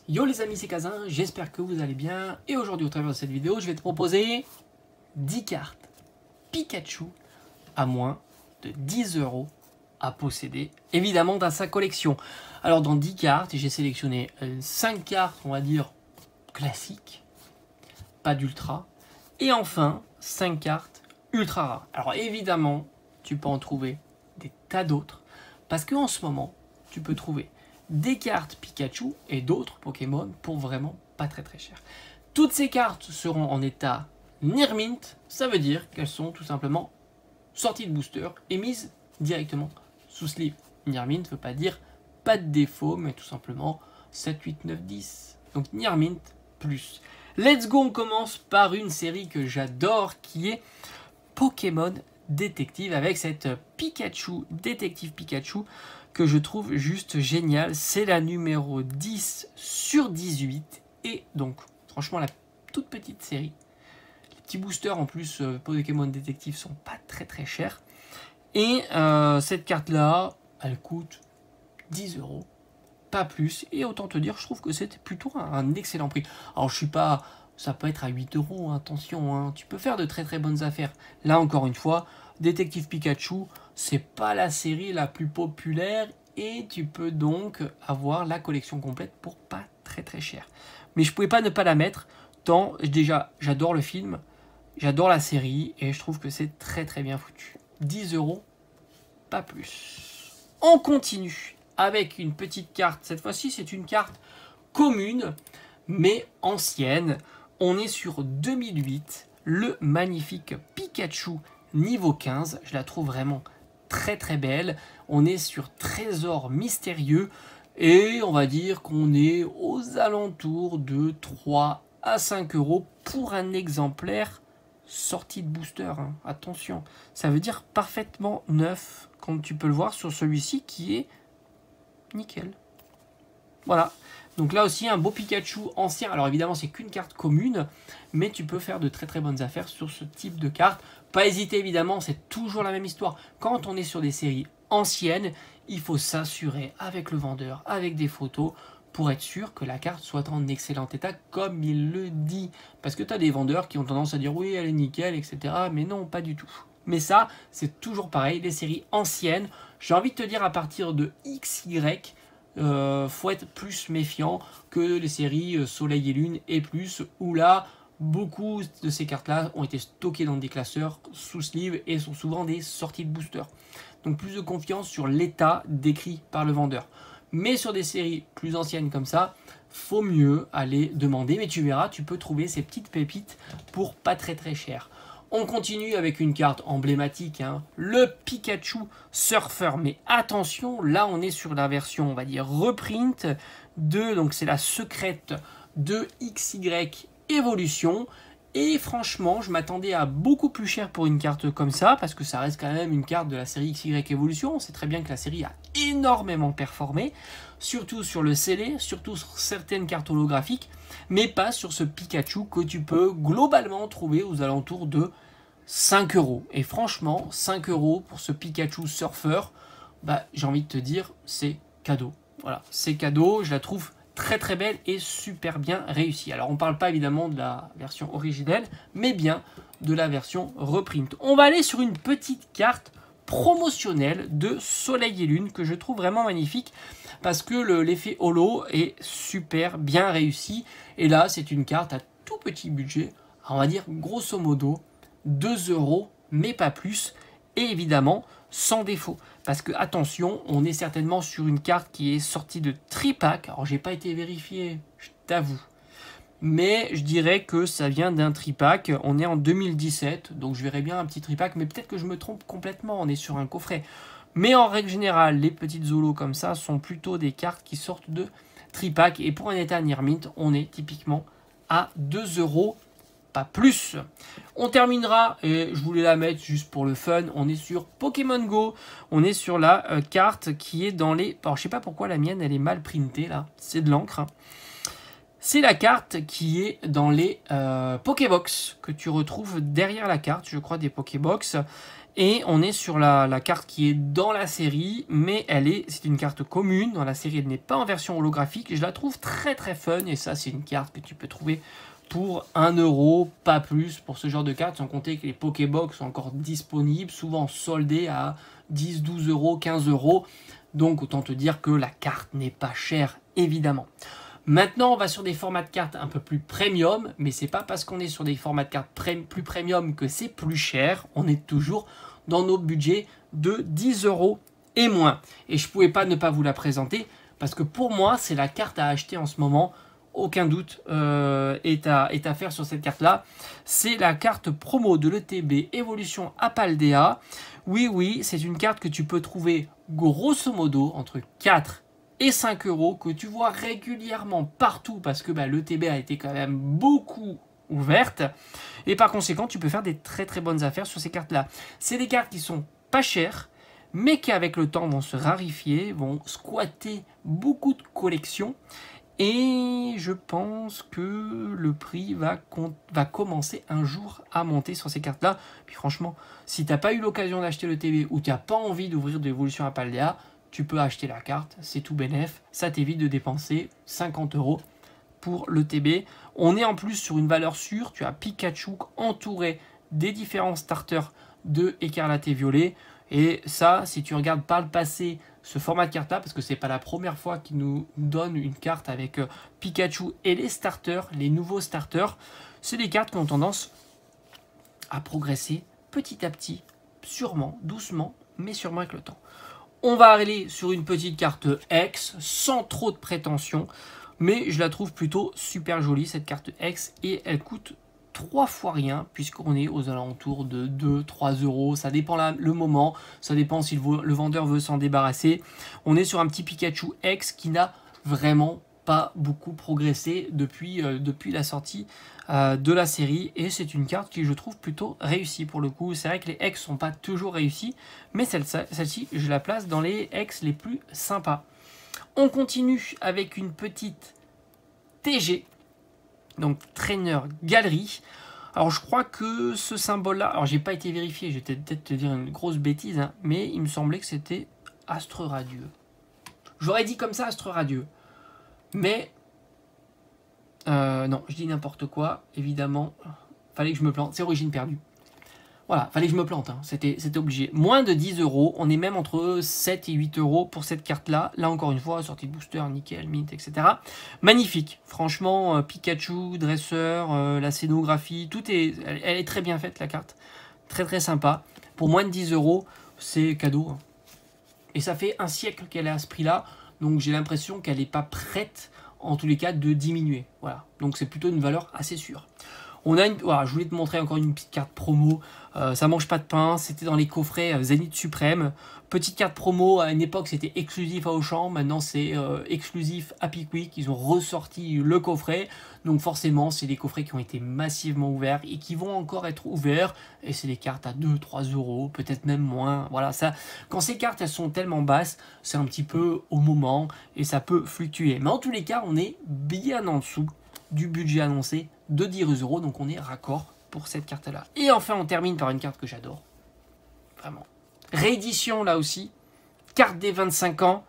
Yo les amis, c'est Kazin, j'espère que vous allez bien. Et aujourd'hui, au travers de cette vidéo, je vais te proposer 10 cartes Pikachu à moins de 10 € à posséder, évidemment dans sa collection. Alors dans 10 cartes, j'ai sélectionné 5 cartes, on va dire, classiques, pas d'ultra. Et enfin, 5 cartes ultra rares. Alors évidemment, tu peux en trouver des tas d'autres, parce qu'en ce moment, tu peux trouver des cartes Pikachu et d'autres Pokémon pour vraiment pas très cher. Toutes ces cartes seront en état Near Mint, ça veut dire qu'elles sont tout simplement sorties de booster et mises directement sous sleeve. Near Mint ne veut pas dire pas de défaut, mais tout simplement 7, 8, 9, 10. Donc Near Mint plus. Let's go, on commence par une série que j'adore qui est Pokémon Détective avec cette Pikachu, Détective Pikachu, que je trouve juste génial. C'est la numéro 10 sur 18 et donc franchement la toute petite série. Les petits boosters en plus Pokémon Détective sont pas très chers et cette carte là elle coûte 10 €, pas plus, et autant te dire je trouve que c'était plutôt un excellent prix. Alors je suis pas, ça peut être à 8 €, attention, hein. Tu peux faire de très bonnes affaires. Là encore une fois, Détective Pikachu, c'est pas la série la plus populaire et tu peux donc avoir la collection complète pour pas très cher. Mais je pouvais pas ne pas la mettre tant déjà j'adore le film, j'adore la série et je trouve que c'est très bien foutu. 10 €, pas plus. On continue avec une petite carte. Cette fois-ci, c'est une carte commune mais ancienne. On est sur 2008, le magnifique Pikachu niveau 15. Je la trouve vraiment très belle. On est sur Trésor Mystérieux et on va dire qu'on est aux alentours de 3 à 5 € pour un exemplaire sorti de booster, hein. Attention, ça veut dire parfaitement neuf, comme tu peux le voir sur celui-ci qui est nickel. Voilà, donc là aussi un beau Pikachu ancien. Alors évidemment c'est qu'une carte commune, mais tu peux faire de très bonnes affaires sur ce type de carte. Pas hésiter évidemment, c'est toujours la même histoire. Quand on est sur des séries anciennes, il faut s'assurer avec le vendeur, avec des photos, pour être sûr que la carte soit en excellent état comme il le dit. Parce que tu as des vendeurs qui ont tendance à dire oui elle est nickel, etc. Mais non, pas du tout. Mais ça, c'est toujours pareil, les séries anciennes, j'ai envie de te dire à partir de XY, faut être plus méfiant que les séries Soleil et Lune et plus, où là, beaucoup de ces cartes-là ont été stockées dans des classeurs sous sleeve et sont souvent des sorties de booster. Donc plus de confiance sur l'état décrit par le vendeur. Mais sur des séries plus anciennes comme ça, faut mieux aller demander. Mais tu verras, tu peux trouver ces petites pépites pour pas très cher. On continue avec une carte emblématique, hein, le Pikachu Surfer. Mais attention, là on est sur la version, on va dire, reprint de, donc c'est la secrète de XY Evolution. Et franchement, je m'attendais à beaucoup plus cher pour une carte comme ça, parce que ça reste quand même une carte de la série XY Evolution. On sait très bien que la série a énormément performé, surtout sur le scellé, surtout sur certaines cartes holographiques, mais pas sur ce Pikachu que tu peux globalement trouver aux alentours de 5 €. Et franchement, 5 € pour ce Pikachu Surfer, bah, j'ai envie de te dire, c'est cadeau. Voilà, c'est cadeau, je la trouve très belle et super bien réussie. Alors on parle pas évidemment de la version originelle, mais bien de la version reprint. On va aller sur une petite carte promotionnelle de Soleil et Lune que je trouve vraiment magnifique parce que l'effet holo est super bien réussi. Et là c'est une carte à tout petit budget, on va dire grosso modo 2 €, mais pas plus, et évidemment sans défaut. Parce que attention, on est certainement sur une carte qui est sortie de tripack. Alors j'ai pas été vérifié, je t'avoue, mais je dirais que ça vient d'un tripack. On est en 2017, donc je verrais bien un petit tripack, mais peut-être que je me trompe complètement, on est sur un coffret. Mais en règle générale, les petites holos comme ça sont plutôt des cartes qui sortent de tripack, et pour un état Near Mint, on est typiquement à 2 €. Pas plus. On terminera, et je voulais la mettre juste pour le fun, on est sur Pokémon Go, on est sur la carte qui est dans les... Alors je sais pas pourquoi la mienne elle est mal printée là, c'est de l'encre. Hein. C'est la carte qui est dans les Pokébox, que tu retrouves derrière la carte, je crois, des Pokébox. Et on est sur la carte qui est dans la série, mais c'est une carte commune. Dans la série, elle n'est pas en version holographique. Je la trouve très très fun. Et ça, c'est une carte que tu peux trouver pour 1 euro, pas plus, pour ce genre de carte. Sans compter que les Pokébox sont encore disponibles, souvent soldées à 10, 12 euros, 15 euros. Donc, autant te dire que la carte n'est pas chère, évidemment. Maintenant, on va sur des formats de cartes un peu plus premium, mais c'est pas parce qu'on est sur des formats de cartes plus premium que c'est plus cher. On est toujours dans nos budgets de 10 euros et moins. Et je pouvais pas ne pas vous la présenter parce que pour moi, c'est la carte à acheter en ce moment. Aucun doute est à faire sur cette carte-là. C'est la carte promo de l'ETB Evolution Apaldea. Oui, c'est une carte que tu peux trouver grosso modo entre 4 et 5 euros, que tu vois régulièrement partout parce que l'ETB a été quand même beaucoup ouverte. Et par conséquent, tu peux faire des très très bonnes affaires sur ces cartes-là. C'est des cartes qui sont pas chères, mais qui avec le temps vont se rarifier, vont squatter beaucoup de collections. Et je pense que le prix va commencer un jour à monter sur ces cartes-là. Puis franchement, si tu n'as pas eu l'occasion d'acheter le TB ou tu n'as pas envie d'ouvrir de l'évolution Apaldea, tu peux acheter la carte, c'est tout bénef. Ça t'évite de dépenser 50 euros pour le TB. On est en plus sur une valeur sûre. Tu as Pikachu entouré des différents starters de Écarlate et Violet. Et ça, si tu regardes par le passé ce format de carte-là, parce que c'est pas la première fois qu'ils nous donnent une carte avec Pikachu et les starters, les nouveaux starters, c'est des cartes qui ont tendance à progresser petit à petit, sûrement, doucement, mais sûrement avec le temps. On va aller sur une petite carte X, sans trop de prétention, mais je la trouve plutôt super jolie cette carte X, et elle coûte 3 fois rien, puisqu'on est aux alentours de 2-3 euros. Ça dépend le moment, ça dépend si le vendeur veut s'en débarrasser. On est sur un petit Pikachu X qui n'a vraiment pas beaucoup progressé depuis la sortie de la série. Et c'est une carte qui je trouve plutôt réussie pour le coup. C'est vrai que les X sont pas toujours réussis, mais celle-ci, je la place dans les X les plus sympas. On continue avec une petite TG. Donc Trainer Galerie. Alors je crois que ce symbole là, alors j'ai pas été vérifié, je vais peut-être te dire une grosse bêtise, hein, mais il me semblait que c'était Astre Radieux. J'aurais dit comme ça Astre Radieux, mais non, je dis n'importe quoi, évidemment, fallait que je me plante, c'est Origine Perdue. Voilà, fallait que je me plante, hein. C'était obligé. Moins de 10 euros, on est même entre 7 et 8 euros pour cette carte-là. Là, encore une fois, sortie de booster, nickel, mint, etc. Magnifique, franchement, Pikachu, dresseur, la scénographie, elle est très bien faite, la carte. Très très sympa. Pour moins de 10 euros, c'est cadeau, hein. Et ça fait un siècle qu'elle est à ce prix-là, donc j'ai l'impression qu'elle n'est pas prête, en tous les cas, de diminuer. Voilà, donc c'est plutôt une valeur assez sûre. On a voilà, je voulais te montrer encore une petite carte promo. Ça mange pas de pain. C'était dans les coffrets Zénith Suprême. Petite carte promo. À une époque, c'était exclusif à Auchan. Maintenant, c'est exclusif à Pickwick. Ils ont ressorti le coffret. Donc forcément, c'est des coffrets qui ont été massivement ouverts et qui vont encore être ouverts. Et c'est des cartes à 2-3 euros, peut-être même moins. Voilà, ça. Quand ces cartes elles sont tellement basses, c'est un petit peu au moment et ça peut fluctuer. Mais en tous les cas, on est bien en dessous du budget annoncé de 10 euros, donc on est raccord pour cette carte là. Et enfin on termine par une carte que j'adore, vraiment, réédition là aussi, carte des 25 ans.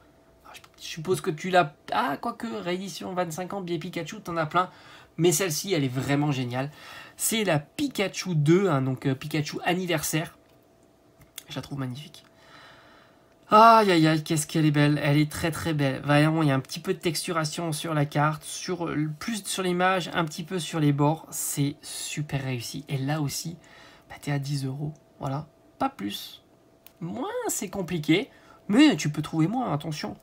Alors, je suppose que tu l'as, quoique réédition 25 ans biais Pikachu, t'en as plein, mais celle-ci elle est vraiment géniale. C'est la Pikachu 2, hein, donc Pikachu anniversaire. Je la trouve magnifique. Aïe aïe aïe, qu'est-ce qu'elle est belle, elle est très très belle. Vraiment, il y a un petit peu de texturation sur la carte, plus sur l'image, un petit peu sur les bords. C'est super réussi. Et là aussi, tu es à 10 euros. Voilà, pas plus. Moins, c'est compliqué, mais tu peux trouver moins, attention.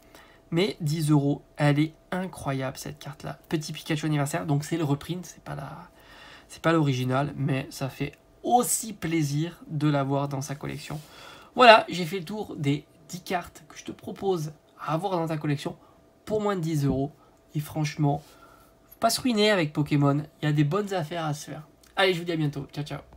Mais 10 euros, elle est incroyable cette carte-là. Petit Pikachu anniversaire, donc c'est le reprint, c'est pas l'original, mais ça fait aussi plaisir de l'avoir dans sa collection. Voilà, j'ai fait le tour des 10 cartes que je te propose à avoir dans ta collection pour moins de 10 euros. Et franchement, faut pas se ruiner avec Pokémon. Il y a des bonnes affaires à se faire. Allez, je vous dis à bientôt. Ciao, ciao.